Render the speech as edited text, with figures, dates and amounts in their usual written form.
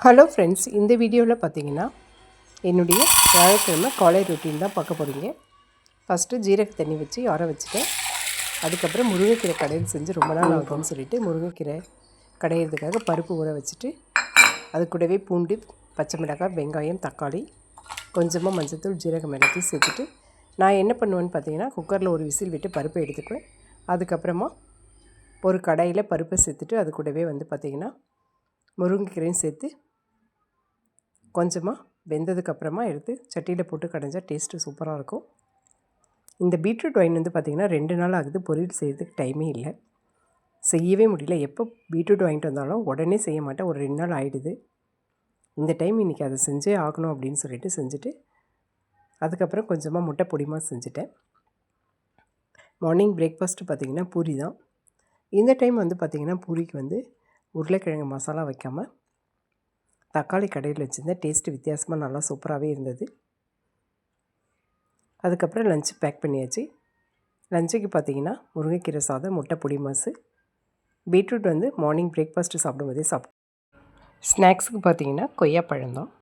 Hello friends, இந்த வீடியோவில் பார்த்தீங்கன்னா என்னுடைய வியாழக்கிழமை காலை ரொட்டீன் தான் பார்க்க போகிறீங்க. ஃபஸ்ட்டு ஜீரக தண்ணி வச்சு ஆற வச்சுட்டேன். அதுக்கப்புறம் முருங்கைக்கீரை கடையில் செஞ்சு ரொம்ப நாள் ஆகுதுன்னு சொல்லிவிட்டு முருங்கைக்கீரை கடையிறதுக்காக பருப்பு ஊற வச்சுட்டு அது கூடவே பூண்டு, பச்சை மிளகாய், வெங்காயம், தக்காளி, கொஞ்சமாக மஞ்சள்தூள், ஜீரகம் எல்லாத்தையும் சேர்த்துட்டு நான் என்ன பண்ணுவேன்னு பார்த்தீங்கன்னா குக்கரில் ஒரு விசில் விட்டு பருப்பை எடுத்துக்குவேன். அதுக்கப்புறமா ஒரு கடாயில் பருப்பை சேர்த்துட்டு அது கூடவே பார்த்திங்கன்னா முருங்கைக்கீரையும் சேர்த்து கொஞ்சமாக வெந்ததுக்கப்புறமா எடுத்து சட்டியில் போட்டு கடைஞ்சால் டேஸ்ட்டு சூப்பராக இருக்கும். இந்த பீட்ரூட் ஒயின் பார்த்திங்கன்னா 2 நாள் ஆகுது. பொரியல் செய்கிறதுக்கு டைமே இல்லை, செய்யவே முடியல. எப்போ பீட்ரூட் வாங்கிட்டு வந்தாலும் உடனே செய்ய மாட்டேன், ஒரு 2 நாள் ஆகிடுது. இந்த டைம் இன்றைக்கி அதை செஞ்சே ஆகணும் அப்படின்னு சொல்லிட்டு செஞ்சுட்டு அதுக்கப்புறம் கொஞ்சமாக முட்டை பொடிமா செஞ்சுட்டேன். மார்னிங் பிரேக்ஃபாஸ்ட்டு பார்த்திங்கன்னா பூரி தான். இந்த டைம் பார்த்திங்கன்னா பூரிக்கு உருளைக்கிழங்கு மசாலா வைக்காமல் தக்காளி கடையில் வச்சுருந்தேன். டேஸ்ட்டு வித்தியாசமாக நல்லா சூப்பராகவே இருந்தது. அதுக்கப்புறம் லஞ்சு பேக் பண்ணியாச்சு. லஞ்சுக்கு பார்த்திங்கன்னா முருங்கைக்கீரை சாதம், முட்டை பொடி மாசு, பீட்ரூட் மார்னிங் பிரேக்ஃபாஸ்ட்டு சாப்பிடும்போதே ஸ்நாக்ஸுக்கு பார்த்திங்கன்னா கொய்யாப்பழம் தான்.